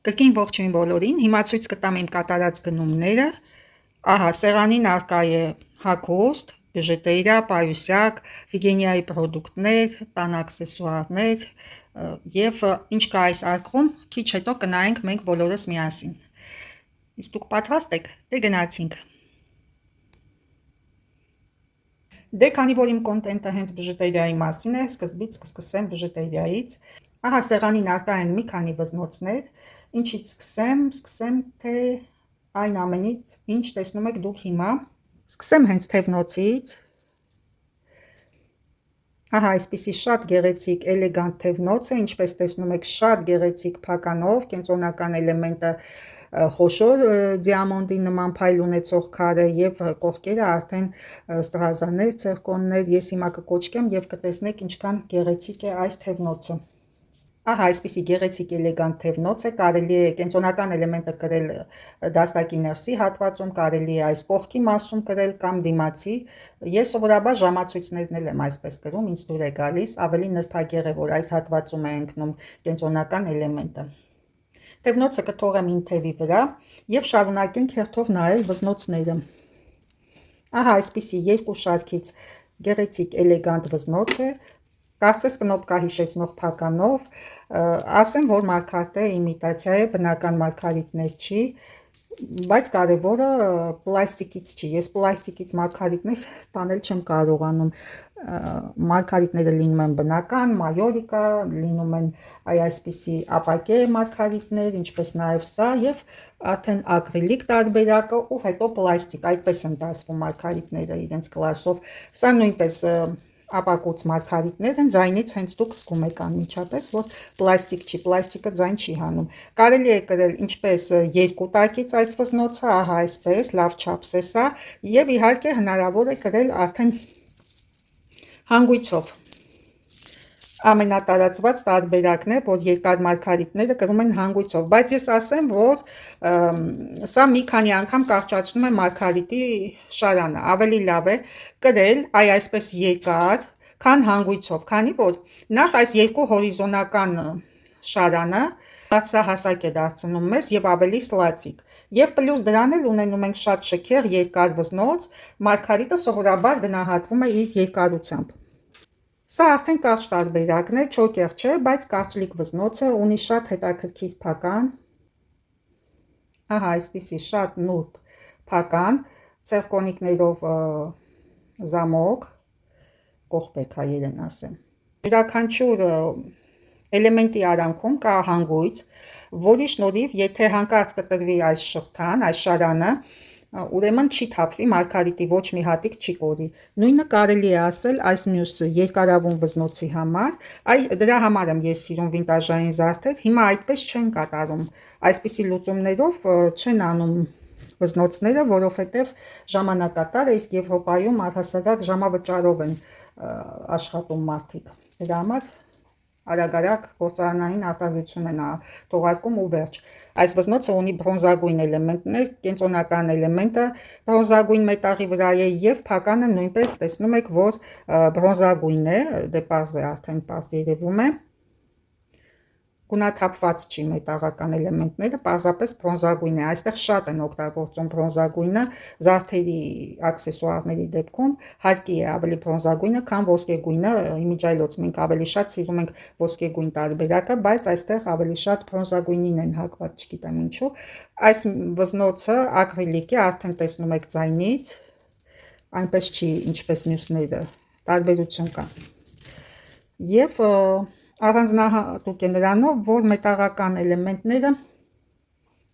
Կրկին ողջույն բոլորին, հիմա ցույց կտամ իմ կատարած գնումները, ահա սեղանին արկա է հագուստ, բիժուտերիա, պայուսակ, հիգիենայի պրոդուկտներ, տան աքսեսուարներ և ինչ կա այս արկղում, քիչ հետո կնայենք մենք բոլորս միասին։ Իսկ դուք պատրաստ եք, դե գնացինք։ Դե քանի որ իմ կոնտենտը հենց բիժուտերիայի մասին է, սկզբից կսկսեմ բիժուտերիայից։ Ահա սեղանին արկա են մի քանի վզնոցներ, ինչից սկսեմ, թե այն ամենից, ինչ տեսնում եք դուք հիմա։ Սկսեմ հենց թևնոցից։ Ահա այսպիսի շատ գեղեցիկ էլեգանտ թևնոց է, ինչպես տեսնում եք շատ գեղեցիկ փականով, կենտրոնական էլեմենտը խոշոր դիամոնդի նման փայլ ունեցող քար է եւ կողքերը արդեն ստրազաներ, ցիրկոններ, ես հիմա կկոչկեմ եւ կտեսնեք ինչքան գեղեցիկ է այս թևնոցը։ Ահա այսպիսի գեղեցիկ էլեգանտ թևնոց է, կարելի է կենտրոնական էլեմենտը կրել դաստակի ներսի հատվածում, կարելի է այս կողքի մասում կրել կամ դիմացի։ Ես սովորաբար ժամացույցներն եմ այսպես կրում, ինձ դուր է գալիս, ավելի նրբագեղ է, որ այս հատվածում է ընկնում կենտրոնական էլեմենտը։ Թևնոցը կթողեմ իմ թևի վրա եւ շարունակենք հերթով նայել վզնոցները։ Ահա այսպիսի երկու շարքից գեղեցիկ էլեգանտ վզնոց է, կարծես կնոպկա հիշեցնող փականով, ասեմ, որ մարգարտը իմիտացիա է, բնական մարգարիտներ չի, բայց կարևորը պլաստիկից չի, ես պլաստիկից մարգարիտներ տանել չեմ կարողանում, մարգարիտները լինում են բնական, մայորիկա, լինում են այսպիսի ապակե մարգարիտներ, ինչպես նաև սա, և արդեն ակրիլիկ տարբերակը ու հետո պլաստիկ, այդպես են դասվում մարգարիտները իրենց կլասով, սա նույնպես ապակուց մարգարիտներ են, ձայնից հենց դուք զգում եք անմիջապես, որ պլաստիկ չի, պլաստիկը ձայն չի հանում։ Կարելի է կրել ինչպես երկու տակից այս վզնոցը, ահա այսպես, լավ չափս է սա, եւ իհարկե հնարավոր է կրել արդեն հանգույցով։ Ամենատարածված տարբերակն է, որ երկար մարգարիտները կրում են հանգույցով, բայց ես ասեմ, որ սա մի քանի անգամ կարճացնում է մարգարիտի շարանը, ավելի լավ է կրել այսպես երկար, քան հանգույցով, քանի որ նախ այս երկու հորիզոնական շարանը բարձրահասակ է դարձնում մեզ եւ ավելի սլացիկ, եւ պլյուս դրան էլ ունենում ենք շատ շքեղ երկար վզնոց, մարգարիտը սովորաբար գնահատվում է իր երկարությամբ։ Սա արդեն կարճ տարբերակն է, չոկեր չէ, բայց կարճլիկ վզնոց է, ունի շատ հետաքրքիր փական, ահա այսպիսի շատ նուրբ փական, ցերկոնիկներով զամոք, կողպեկ հայերեն ասեմ։ Յուրաքանչյուր էլեմենտի արանքում կա հանգույց, որի շնորհիվ եթե հանկարծ կտրվի այս շղթան, այս շարանը, ուրեմն չի թափվի մարգարիտի, ոչ մի հատիկ չի կորի։ Նույնը կարելի է ասել այս մյուս երկարավուն վզնոցի համար, դրա համար եմ ես սիրում վինտաժային զարդեր, հիմա այդպես չեն կատարում, այսպիսի լուծումներով չեն անում վզնոցները, որովհետև ժամանակատար է, իսկ Եվրոպայում առհասարակ ժամավճարով են աշխատում մարդիկ, դրա համար արագ գործարանային արտադրություն են թողարկում ու վերջ։ Այս վզնոցը ունի բրոնզագույն էլեմենտներ, կենտրոնական էլեմենտը բրոնզագույն մետաղի վրա է եւ փականը նույնպես տեսնում եք, որ բրոնզագույն է, դե պարզ է, արդեն պարզ երևում է։ Գունաթափված չի մետաղական էլեմենտները, պարզապես բրոնզագույն է, այստեղ շատ են օգտագործում բրոնզագույնը զարդերի աքսեսուարների դեպքում, հարկի է ավելի բրոնզագույնը, քան ոսկեգույնը, իմիջիայլոց մենք ավելի շատ սիրում ենք ոսկեգույն տարբերակը, բայց այստեղ ավելի շատ բրոնզագույնին են հակված, չգիտեմ ինչու։ Այս վզնոցը ակրիլիկ է, արդեն տեսնում եք ձայնից, այնպես չի, ինչպես մյուսները, տարբերություն կա։ Եվ առանձնահատուկ է նրանով, որ մետաղական էլեմենտները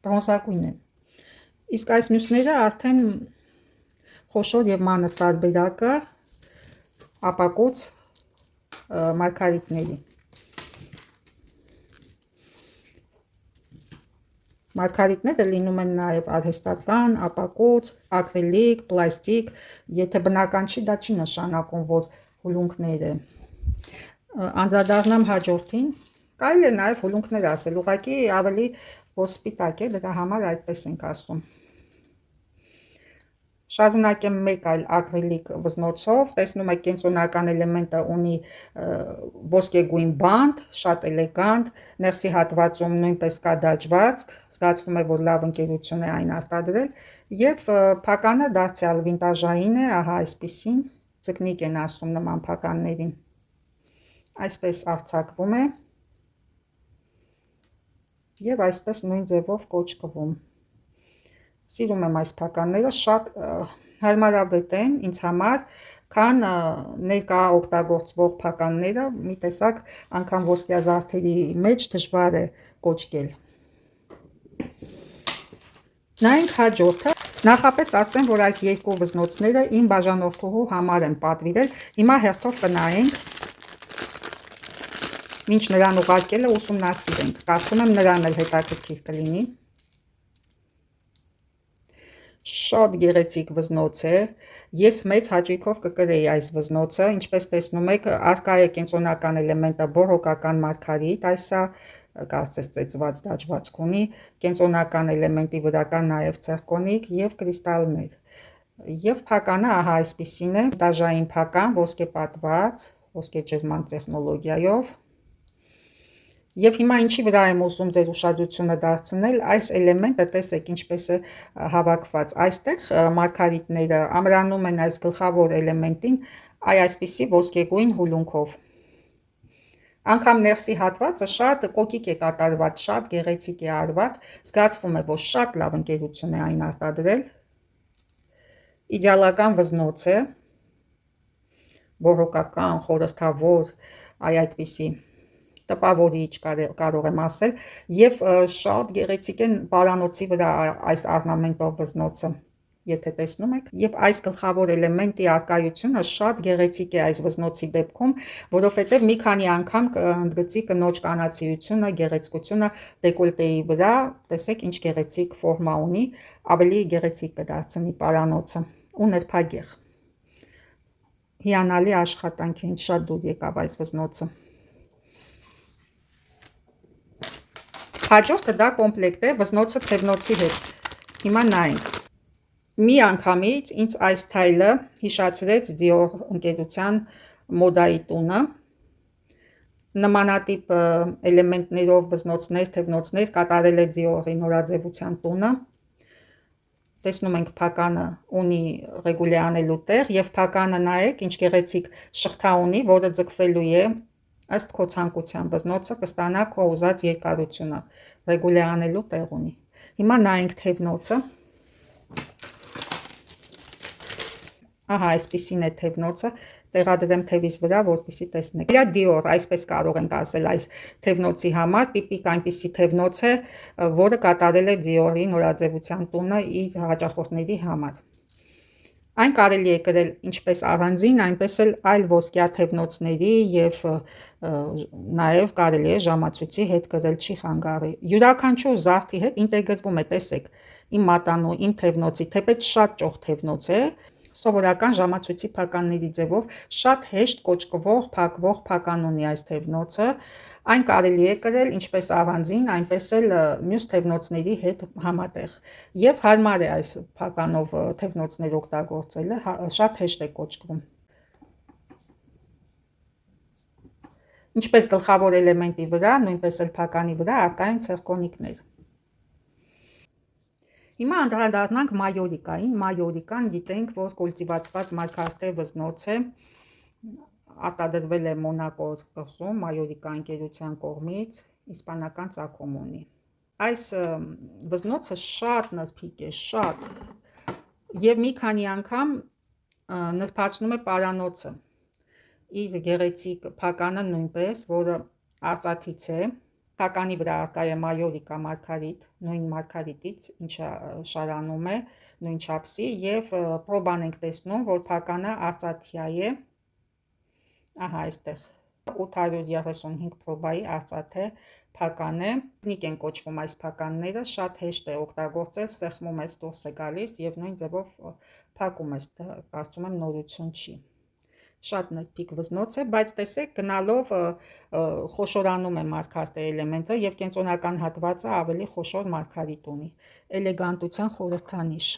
բրոնզագույն են։ Իսկ այս մյուսները արդեն խոշոր եւ մանր տարբերակը ապակուց մարգարիտների։ Մարգարիտները լինում են նաև արհեստական, ապակուց, ակրիլիկ, պլաստիկ, եթե բնական չի, դա չի նշանակում, որ հուլունքներ է։ Անդրադառնամ հաջորդին, կարելի է նաև հուլունքներ ասել, ուղղակի ավելի ոսպիտակ է, դրա համար այդպես ենք ասում։ Շարունակեմ մեկ այլ ակրիլիկ վզնոցով, տեսնում եք կենտրոնական էլեմենտը ունի ոսկեգույն բանդ, շատ էլեգանտ, ներսի հատվածում նույնպես կա դաջվածք, զգացվում է, որ լավ ընկերություն է այն արտադրել, եւ փականը դարձյալ վինտաժային է, ահա այսպիսին, ձկնիկ են ասում նման փականներին, այսպես արձակվում է եւ այսպես նույն ձևով կոճկվում։ Սիրում եմ այս փականները, շատ հարմարավետ են ինձ համար, քան ներկա օգտագործվող փականները, մի տեսակ անգամ ոսկեազարդերի մեջ դժվար է կոճկել։ Նայենք հաջորդը, նախապես ասեմ, որ այս երկու վզնոցները իմ բաժանորդուհու համար եմ պատվիրել, հիմա հերթով կնայենք, մինչ նրան ուղարկելը ուսումնասիրենք, կարծում եմ նրան էլ հետաքրքիր կլինի։ Շատ գեղեցիկ վզնոց է, ես մեծ հաճույքով կկրեի այս վզնոցը, ինչպես տեսնում եք, արկա է կենտրոնական էլեմենտը բոռոկական մարգարիտ, այսա կարծես ծեծված դաջվածք ունի, կենտրոնական էլեմենտի վրա կա նաև ցիրկոնիկ եւ կրիստալներ։ Եվ փականը ահա այսպիսին է, դաժային փական, ոսկեպատված, ոսկեջերման տեխնոլոգիայով։ Եվ հիմա ինչի վրա եմ ուզում ձեր ուշադրությունը դարձնել, այս էլեմենտը տեսեք ինչպես է հավաքված, այստեղ մարգարիտները ամրանում են այս գլխավոր էլեմենտին այսպիսի ոսկեգույն հուլունքով։ Անգամ ներսի հատվածը շատ կոկիկ է կատարված, շատ գեղեցիկ է արված, զգացվում է, որ շատ լավ ընկերություն է այն արտադրել, իդեալական վզնոց է, բոռոկական, խորհրդավոր, այդպիսի տպավորիչ կարող եմ ասել, եւ շատ գեղեցիկ են պարանոցի վրա այս օրնամենտով վզնոցը, եթե տեսնում եք, եւ այս գլխավոր էլեմենտի արկայությունը շատ գեղեցիկ է այս վզնոցի դեպքում, որովհետեւ մի քանի անգամ կընդգծի կնոջ կանացիությունը, գեղեցկությունը դեկոլտեի վրա, տեսեք ինչ գեղեցիկ ֆորմա ունի, ավելի գեղեցիկ կդարձնի պարանոցը ու նրբագեղ։ Հիանալի աշխատանք է, ինձ շատ դուր եկավ այս վզնոցը։ Հաջորդը դա կոմպլեկտ է վզնոցը թևնոցի հետ, հիմա նայենք։ Մի անգամից ինձ այս թայլը հիշացրեց Dior ընկերության մոդայի տունը, նմանատիպ էլեմենտներով վզնոցներ, թևնոցներ կատարել է Dior-ի նորաձևության տունը, տեսնում ենք փականը ունի ռեգուլե անելու տեղ եւ փականը նայեք ինչ գեղեցիկ շղթա ունի, որը ձգվելու է ըստ քո ցանկության, վզնոցը կստանա քո ուզած երկարությունը, ռեգուլե անելու տեղ ունի։ Հիմա նայենք թևնոցը։ Ահա այսպիսին է թևնոցը, տեղադրեմ թևիս վրա, որպեսզի տեսնեք։ Իա Dior, այսպես կարող ենք ասել այս թևնոցի համար, տիպիկ այնպիսի թևնոց է, որը կատարել է Dior-ի նորաձևության տունը իր հաճախորդների համար։ Այն կարելի է կրել ինչպես առանձին, այնպես էլ այլ ոսկյա թևնոցների եւ նաեւ կարելի է ժամացույցի հետ կրել, չի խանգարի։ Յուրաքանչյուր զարդի հետ ինտեգրվում է, տեսեք, իմ մատանու, իմ թևնոցի, թեպետ շատ ճոխ թևնոց է, սովորական ժամացույցի փականների ձևով շատ հեշտ կոճկվող, փակվող փական ունի այս թևնոցը, այն կարելի է կրել ինչպես առանձին, այնպես էլ մյուս թևնոցների հետ համատեղ։ Եվ հարմար է այս փականով թևնոցներ օգտագործելը, շատ հեշտ է կոճկվում։ Ինչպես գլխավոր էլեմենտի վրա, նույնպես էլ փականի վրա արկա են ցիրկոնիկներ։ Հիմա անդրադառնանք մայորիկային, մայորիկան գիտենք, որ կուլտիվացված մարգարտե վզնոց է, արտադրվել է Մոնակո կղզում, մայորիկա ընկերության կողմից, իսպանական ծագում ունի։ Այս վզնոցը շատ նրբիկ է, շատ, եւ մի քանի անգամ նրբացնում է պարանոցը, իր գեղեցիկ փականը նույնպես, որը արծաթից է, փականի վրա արկա է մայորիկա մարգարիտ, նույն մարգարիտից, ինչը շարանում է, նույն չափսի, եւ պրոբան ենք տեսնում, որ փականը արծաթյա է, ահա այստեղ 835 պրոբայի արծաթե փական է, նիկ են կոչվում այս փականները, շատ հեշտ է օգտագործել, սեղմում ես դուրս է գալիս եւ նույն ձևով փակում ես, կարծում եմ նորություն չի։ Շատ նրբիկ վզնոց է, բայց տեսեք գնալով խոշորանում է մարգարտե էլեմենտը եւ կենտրոնական հատվածը ավելի խոշոր մարգարիտ ունի, էլեգանտության խորհրդանիշ։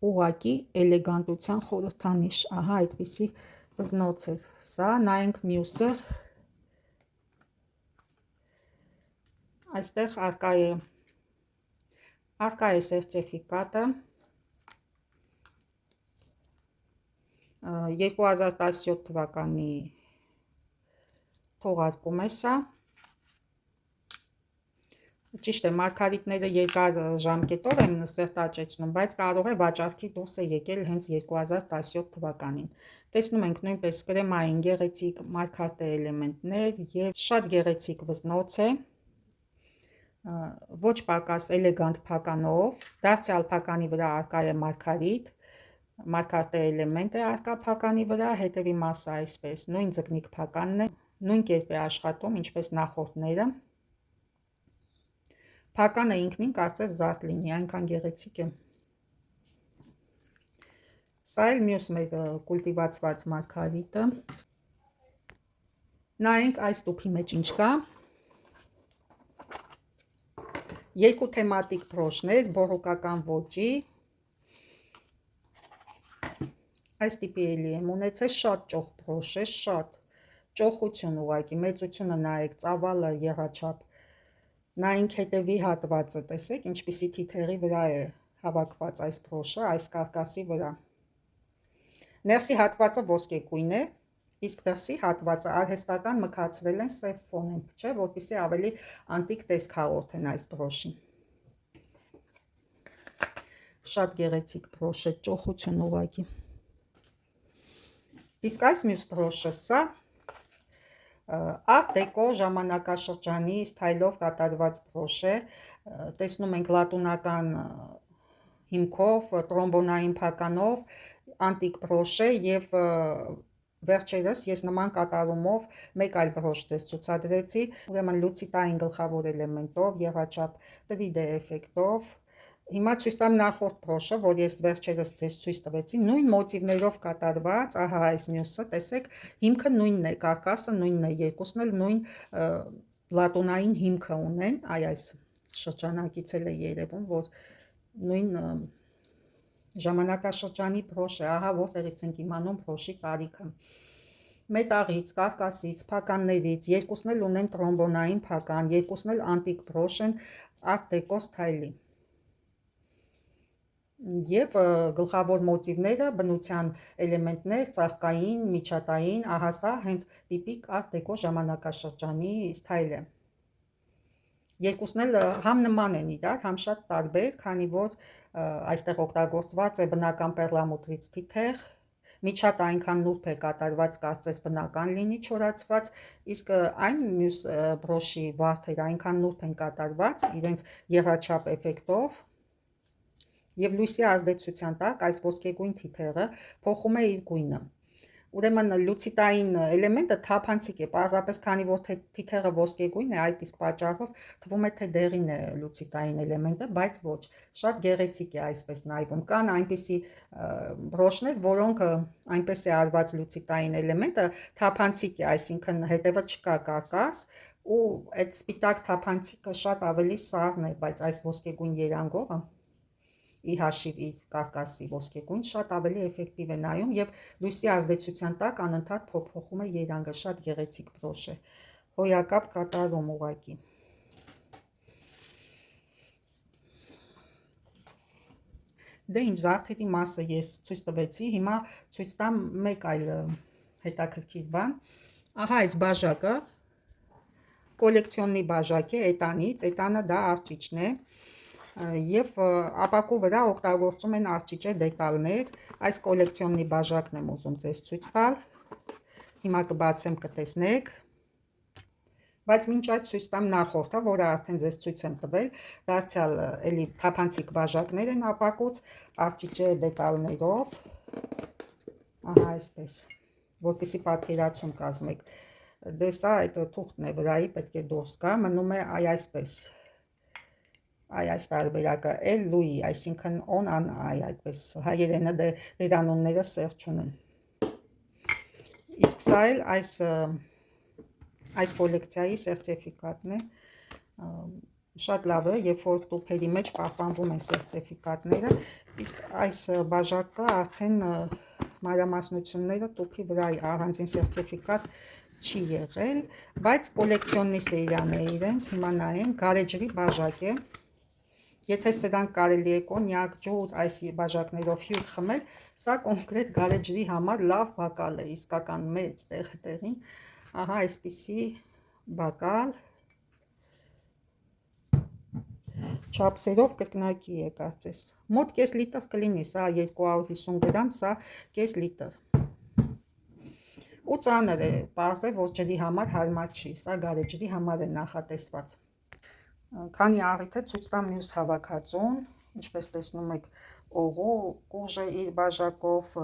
Ուղղակի էլեգանտության խորհրդանիշ, ահա այդպիսի վզնոց է սա, նայենք մյուսը, այստեղ արկա է սերտիֆիկատը, 2017 թվականի թողարկում է սա, ճիշտ է, մարգարիտները երկար ժամկետով են սերտաճեցնում, բայց կարող է վաճառքի դուրս է եկել հենց 2017 թվականին։ Տեսնում ենք նույնպես կրեմային գեղեցիկ մարգարտե էլեմենտներ եւ շատ գեղեցիկ վզնոց է, ոչ պակաս էլեգանտ փականով, դարձյալ փականի վրա արկա է մարգարիտ, մարգարտե էլեմենտ է արկա փականի վրա, հետևի մասը այսպես, նույն ձկնիկ փականն է, նույն կերպ է աշխատում, ինչպես նախորդները։ Փականը ինքնին կարծես զարդ լինի, այնքան գեղեցիկ է։ Սա էլ մյուս մեր կուլտիվացված մարգարիտը։ Նայենք այս տուփի մեջ ինչ կա։ Երկու թեմատիկ բրոշներ, բորոկական ոճի։ Այս տիպի էլի եմ ունեցել, շատ ճոխ բրոշ է, շատ ճոխություն ուղղակի, մեծությունը նայեք, ծավալը եռաչափ։ Նայենք հետևի հատվածը, տեսեք ինչպիսի թիթեղի վրա է հավաքված այս բրոշը, այս կարկասի վրա։ Ներսի հատվածը ոսկեգույն է, իսկ դրսի հատվածը արհեստական մքացրել են սև ֆոնեմբ, չէ, որպեսզի ավելի անտիկ տեսք հաղորդեն այս բրոշին։ Շատ գեղեցիկ բրոշ է, ճոխություն ուղղակի։ Իսկ այս մյուս բրոշը սա արտ դեկո ժամանակաշրջանի սթայլով կատարված բրոշ է, տեսնում ենք լատունական հիմքով, տրոմբոնային փականով, անտիկ բրոշ է եւ վերջերս ես նման կատարումով մեկ այլ բրոշ ձեզ ցուցադրեցի, ուրեմն լուցիտային գլխավոր էլեմենտով, եռաչափ 3D էֆեկտով։ Հիմա ցույց տամ նախորդ բրոշը, որ ես վերջերս ձեզ ցույց տվեցի, նույն մոտիվներով կատարված, ահա այս մյուսը, տեսեք, հիմքը նույնն է, կարկասը նույնն է, երկուսն էլ նույն լատունային հիմքը ունեն, այս շրջանակից էլ է երևում, որ նույն ժամանակաշրջանի բրոշ է, ահա որտեղից ենք իմանում բրոշի տարիքը։ Մետաղից, կարկասից, փականներից, երկուսն էլ ունեն տրոմբոնային փական, երկուսն էլ անտիկ բրոշ են արտ դեկո սթայլի։ Եվ գլխավոր մոտիվները, բնության էլեմենտներ, ծաղկային, միջատային, ահա սա հենց տիպիկ արտ դեկո ժամանակաշրջանի սթայլ է։ Երկուսն էլ համ նման են իրար, համ շատ տարբեր, քանի որ այստեղ օգտագործված է բնական պերլամուտրից թիթեղ, միջատը այնքան նուրբ է կատարված, կարծես բնական լինի չորացված, իսկ այն մյուս բրոշի վարդերը այնքան նուրբ են կատարված, իրենց եռաչափ էֆեկտով, եւ լույսի ազդեցության տակ այս ոսկեգույն թիթեղը փոխում է իր գույնը։ Ուրեմն լուցիտային էլեմենտը թափանցիկ է, պարզապես քանի որ թիթեղը ոսկեգույն է, այդ իսկ պատճառով թվում է թե դեղին է լուցիտային էլեմենտը, բայց ոչ, շատ գեղեցիկ է այսպես նայվում։ Կան այնպիսի բրոշներ, որոնք այնպես է արված լուցիտային էլեմենտը թափանցիկ է, այսինքն հետևը չկա կարկաս, ու այդ սպիտակ թափանցիկը շատ ավելի սառն է, բայց այս ոսկեգույն երանգողը ի հաշիվ իր կարկասի ոսկեգույն շատ ավելի էֆեկտիվ է նայում եւ լույսի ազդեցության տակ անընդհատ փոփոխում է երանգը, շատ գեղեցիկ բրոշ է, հոյակապ կատարում ուղղակի։ Դե ինչ, զարդերի մասը ես ցույց տվեցի, հիմա ցույց տամ մեկ այլ հետաքրքիր բան։ Ահա այս բաժակը կոլեկցիոնի բաժակ է էտանից, էտանը դա արճիճն է։ Եվ ապակու վրա օգտագործում են արճիճե դետալներ, այս կոլեկցիոնի բաժակն եմ ուզում ձեզ ցույց տալ, հիմա կբացեմ կտեսնեք, բայց մինչ այդ ցույց տամ նախորդը, որը արդեն ձեզ ցույց եմ տվել, դարձյալ էլի թափանցիկ բաժակներ են ապակուց, արճիճե դետալներով, ահա այսպես, որպեսզի պատկերացում կազմեք, դե սա այդ թուղթն է վրայի, պետք է դուրս գա, մնում է այսպես, այս տարբերակը էլ լուի, այսինքն on an ai, այդպես հայերենը դերանունները սեր չունեն։ Իսկ սա էլ այս կոլեկցիայի սերտիֆիկատն է, Շատ լավ է, երբ որ տուփերի մեջ պահպանվում են սերտիֆիկատները, իսկ այս բաժակը արդեն մանրամասնությունները տուփի վրա առանձին սերտիֆիկատ չի եղել, բայց կոլեկցիոննի սերիան է իրենց, հիմա նայենք, գարեջրի բաժակ է, եթե սրանք կարելի է կոնյակ, ջուր, այս բաժակներով հյութ խմել, սա կոնկրետ գարեջրի համար լավ բակալ է, իսկական մեծ տեղին, ահա այսպիսի բակալ, չափսերով կրկնակի է կարծես, մոտ կես լիտր կլինի, սա 250 գրամ, սա կես լիտր, ու ծանր է, պարզ է, որ ջրի համար հարմար չի, սա գարեջրի համար է նախատեսված, քանի առիթ է ցույց տամ մյուս հավաքածուն, ինչպես տեսնում եք, օղու կուժ է իր բաժակով,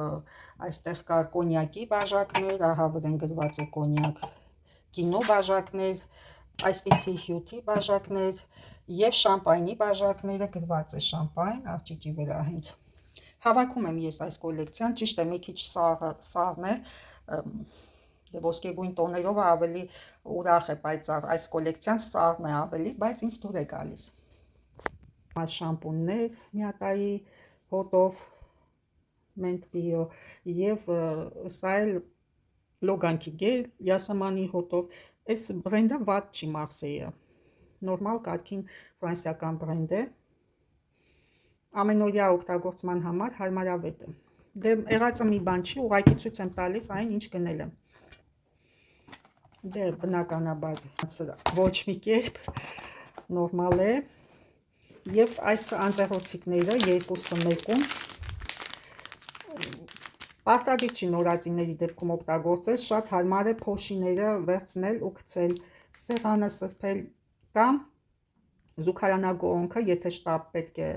այստեղ կար կոնյակի բաժակներ, ահա վրան գրված է կոնյակ, գինու բաժակներ, այսպիսի հյութի բաժակներ եւ շամպայնի բաժակները, գրված է շամպայն, աղջիկի վրա հենց հավաքում եմ ես այս կոլեկցիան, ճիշտ է, մի քիչ սառն է, ոսկեգույն տոներով ավելի ուրախ է պայծառ, այս կոլեկցիան սառն է ավելի, բայց ինձ դուր է գալիս։ Այս շամպուններ միատայի հոտով մենտվիո եւ սա էլ լոգանքի գել յասամանի հոտով, այս բրենդը վատ չի Մարսեյը, նորմալ կարգին ֆրանսիական բրենդ է, ամենօրյա օգտագործման համար հարմարավետ է, դե եղածը մի բան չի, ուղղակի ցույց եմ տալիս այն ինչ գնել եմ, դե բնականաբար ոչ մի կերպ նորմալ է եւ այս անձեռոցիկները երկուսը մեկում պարտադիր չի նորածինների դեպքում օգտագործել, շատ հարմար է փոշիները վերցնել ու գցել, սեղանը սրբել կամ զուգարանագողոնքը, եթե շտապ պետք է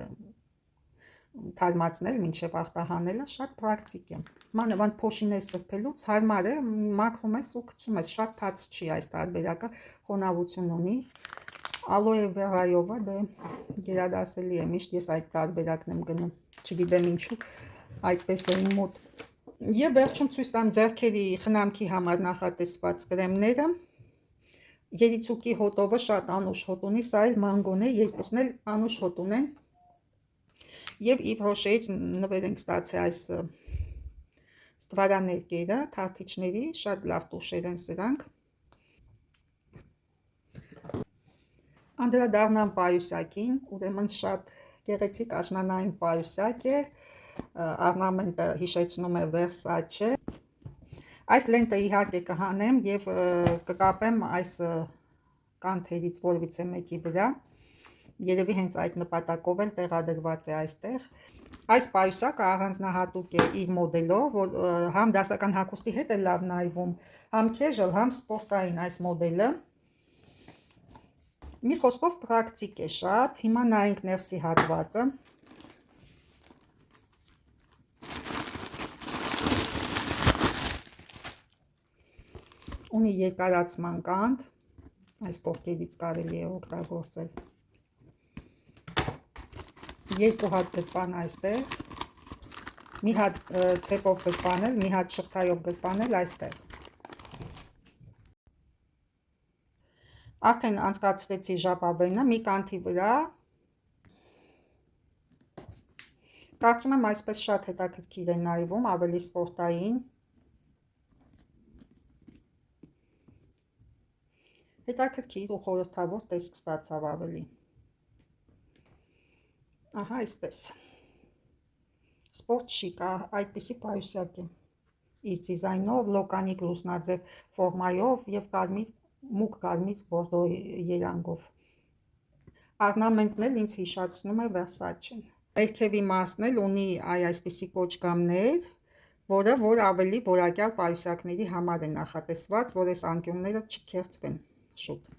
թարմացնել մինչև ախտահանելը, շատ պրակտիկ է, մանավանդ փոշիներ սրբելուց հարմար է, մաքրում ես ու գցում ես, շատ թաց չի այս տարբերակը, խոնավություն ունի, ալոե վերայովը դե գերադասելի է, միշտ ես այդ տարբերակն եմ գնում, չգիտեմ ինչու, այդպես է իմ մոտ, եւ վերջում ցույց տամ ձեռքերի խնամքի համար նախատեսված կրեմները, երիցուկի հոտովը շատ անուշ հոտ ունի, սա էլ մանգոն է, երկուսն էլ անուշ հոտ ունեն, եւ Yves Rocher-ից նվեր ենք ստացել այս ստվարաներկերը, թարթիչների, շատ լավ տուշեր են սրանք, անդրադառնամ պայուսակին, ուրեմն շատ գեղեցիկ աշնանային պայուսակ է, առնամենտը հիշեցնում է Versace, այս լենտը իհարկե կհանեմ եւ կկապեմ այս կանթերից որևիցե մեկի վրա, երևի հենց այդ նպատակով էլ տեղադրված է այստեղ, այս պայուսակը առանձնահատուկ է իր մոդելով, որ համ դասական հագուստի հետ է լավ նայվում, համ casual, համ սպորտային այս մոդելը, մի խոսքով պրակտիկ է շատ, հիմա նայենք ներսի հատվածը, ունի երկարացման կանթ, այս կողքերից կարելի է օգտագործել, երկու հատ գրպան այստեղ, մի հատ ցեպով գրպանել, մի հատ շղթայով գրպանել այստեղ, արդեն անցկացրեցի ժապավենը մի կանթի վրա, կարծում եմ այսպես շատ հետաքրքիր է նայվում, ավելի սպորտային, հետաքրքիր ու խորհրդավոր տեսք ստացավ ավելի, ահա այսպես, սպորտ շիկ, այդպիսի պայուսակ է, իր դիզայնով, լոկանիկ լուսնաձև ֆորմայով եւ մուգ կարմիր բորդո երանգով, առնամենտն էլ ինձ հիշեցնում է Versace-ն, ներքևի մասն էլ ունի այսպիսի կոճկամներ, որ ավելի որակյալ պայուսակների համար է նախատեսված, որ այս անկյունները չքերծվեն շուտ,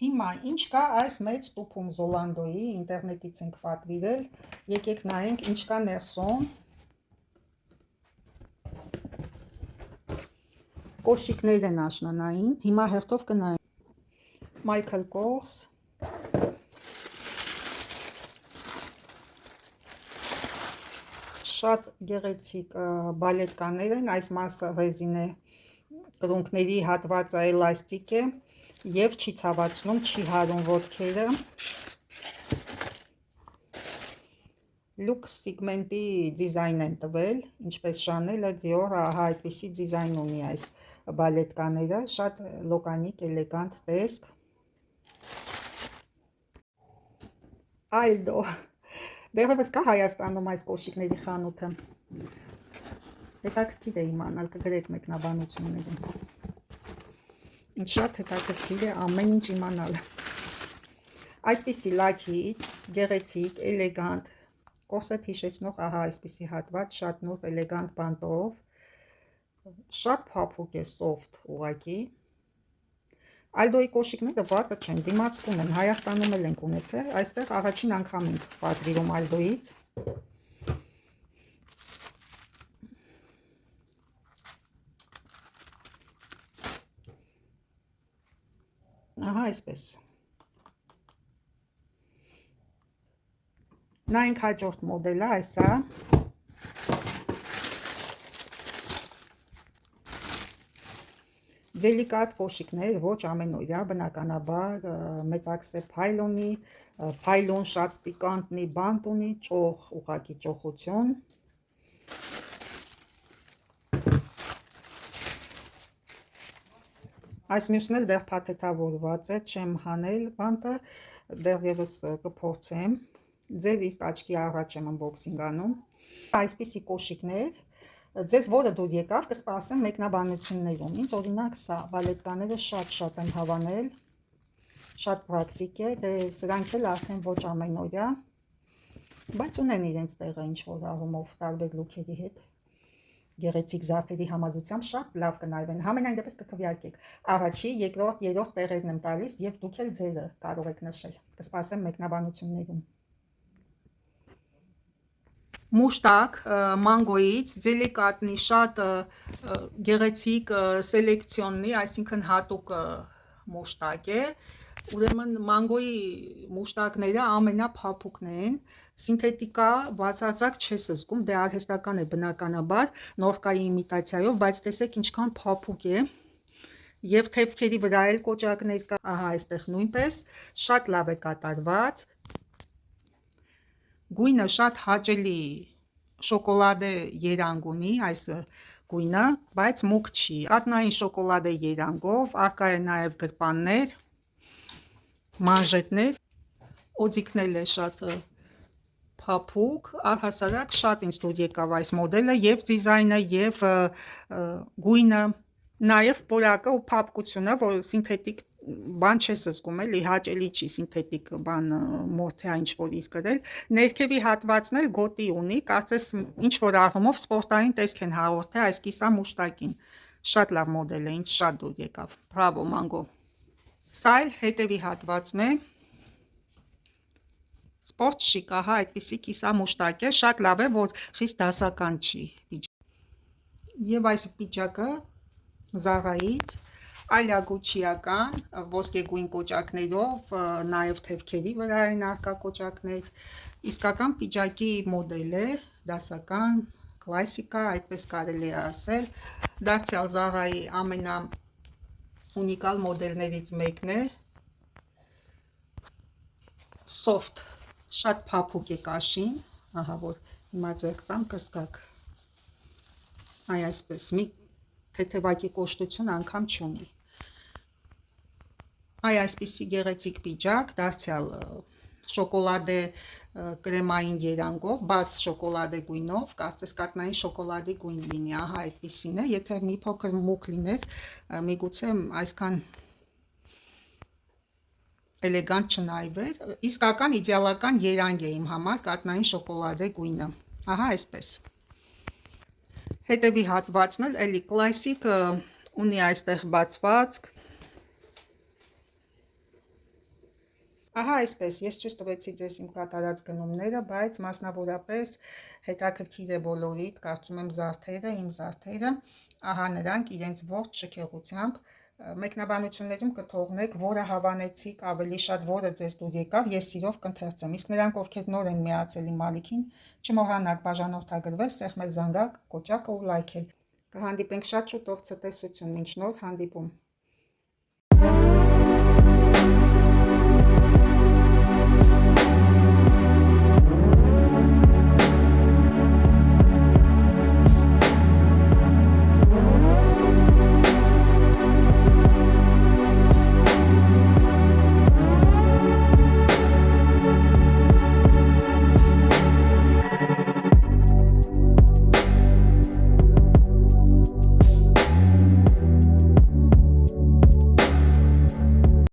հիմա ինչ կա այս մեծ տուփում Zalando-ի, ինտերնետից ենք պատվիրել, եկեք նայենք ինչ կա ներսում, կոշիկներ են աշնանային, հիմա հերթով կնայենք, Michael Kors, շատ գեղեցիկ բալետկաներ են, այս մասը ռեզին է, կրունկների հատվածը էլաստիկ է, եւ չի ցավացնում, չի հարում ոտքերը։ Lux Segment-ի դիզայն են տվել, ինչպես Chanel-ը, Dior-ը, ահա այդպիսի դիզայն ունի այս բալետկաները, շատ լոկանիկ, էլեգանտ տեսք։ Aldo, դեռևս կա Հայաստանում այս կոշիկների խանութը։ Հետաքրքիր է իմանալ, կգրեք մեկնաբանություններում։ Ինչ շատ հետաքրքիր է ամեն ինչ իմանալ։ Այսպիսի լաքից, գեղեցիկ, էլեգանտ, կորսետ հիշեցնող, ահա այսպիսի հատված, շատ նուրբ էլեգանտ բանտով, շատ փափուկ է, soft ուղղակի։ Aldo-ի կոշիկները վատը չեն, դիմացկուն են, Հայաստանում էլ ենք ունեցել, այստեղ առաջին անգամ ենք պատվիրում Aldo-ից։ Ահա այսպես։ Նայենք հաջորդ մոդելը, այս է։ Դելիկատ կոշիկներ, ոչ ամենօրյա, բնականաբար, մետաքսե փայլոնի, փայլոն շատ պիկանտնի բանտ ունի, ճոխ, ուղղակի ճոխություն։ Այս մյուսն էլ դեռ փաթեթավորված է, չեմ հանել բանտը, դեռևս կփորձեմ։ Ձեր իսկ աչքի առաջ եմ unboxing անում։ Այսպիսի կոշիկներ, ձեզ որը դուր եկավ, կսպասեմ մեկնաբանություններում։ Ինձ օրինակ սա բալետկաները շատ են հավանել, շատ պրակտիկ է, դե սրանք էլ արդեն ոչ ամենօրյա, բայց ունեն իրենց տեղը ինչ-որ առումով տարբեր լուքերի հետ։ Գեղեցիկ զարդերի համադրությամբ շատ լավ կնայվեն, համենայն դեպս կքվեարկեք։ Առաջի, երկրորդ, երրորդ տեղերն եմ տալիս եւ դուք էլ ձերը կարող եք նշել։ Կսպասեմ մեկնաբանություններում։ Մուշտակ մանգոից, դելիկատնի, շատ գեղեցիկ սելեկցիոննի, այսինքն հատուկ մուշտակ է։ Ուրեմն մանգոյի մուշտակները ամենափափուկն են, սինթետիկա բացարձակ չես զգում, դե արհեստական է բնականաբար, նորկայի իմիտացիայով, բայց տեսեք ինչքան փափուկ է, եւ թևքերի վրա էլ կոճակներ կա, ահա այստեղ նույնպես, շատ լավ է կատարված, գույնը շատ հաճելի շոկոլադե երանգ ունի այս գույնը, բայց մուգ չի, կատնային շոկոլադե երանգով, առկա է նաեւ գրպաններ, մանժետներ, օձիքն էլ է շատ փափուկ, առհասարակ շատ ինձ դուր եկավ այս մոդելը, եւ դիզայնը, եւ գույնը, նաեւ որակը ու փափկությունը, որ սինթետիկ բան չես զգում, էլի հաճելի չի սինթետիկ բան մորթեա ինչ-որ իր գրել, ներքևի հատվածն էլ գոտի ունի, կարծես ինչ-որ առումով սպորտային տեսք են հաղորդել այս կիսա մուշտակին, շատ լավ մոդել է, ինձ շատ դուր եկավ, բրավո մանգո։ Սա էլ հետևի հատվածն է, սպորտ շիկ, ահա այդպիսի կիսա մուշտակ է, շատ լավ է, որ խիստ դասական չի։ Եվ այս պիջակը Zara-ից, այլագուչիական, ոսկեգույն կոճակներով, նաև թևքերի վրա են առկա կոճակներ, իսկական պիջակի մոդել է, դասական, կլասիկա, այդպես կարելի է ասել, դարձյալ Zara-ի ամենաունիկալ մոդելներից մեկն է, soft, շատ փափուկ է կաշին, ահա որ հիմա ձեռք տամ կզգաք, այ այսպես, մի թեթևակի կոշտություն անգամ չունի, այ այսպիսի գեղեցիկ պիջակ, դարձյալ շոկոլադե կրեմային երանգով, բաց շոկոլադե գույնով, կարծես կատնային շոկոլադի գույն լինի, ահա այդպիսին է, եթե մի փոքր մուգ լիներ, միգուցե այսքան էլեգանտ չնայվեր, իսկական իդեալական երանգ է իմ համար կատնային շոկոլադե գույնը, ահա այսպես։ Հետևի հատվածն էլ էլի կլասիկ, ունի այստեղ բացվածք, ահա այսպես, ես ցույց տվեցի ձեզ իմ կատարած գնումները, բայց մասնավորապես հետաքրքիր է բոլորիդ, կարծում եմ զարդերը, իմ զարդերը, ահա նրանք իրենց ողջ շքեղությամբ, մեկնաբանություններում կթողնեք, որը հավանեցիք ավելի շատ, որը ձեզ դուր եկավ, ես սիրով կընթերցեմ, իսկ նրանք, ովքեր նոր են միացել իմ ալիքին, չմոռանաք բաժանորդագրվել, սեղմել զանգակ, կոճակը ու լայքել, կհանդիպենք շատ շուտով, ցտեսություն, մինչ նոր հանդիպում։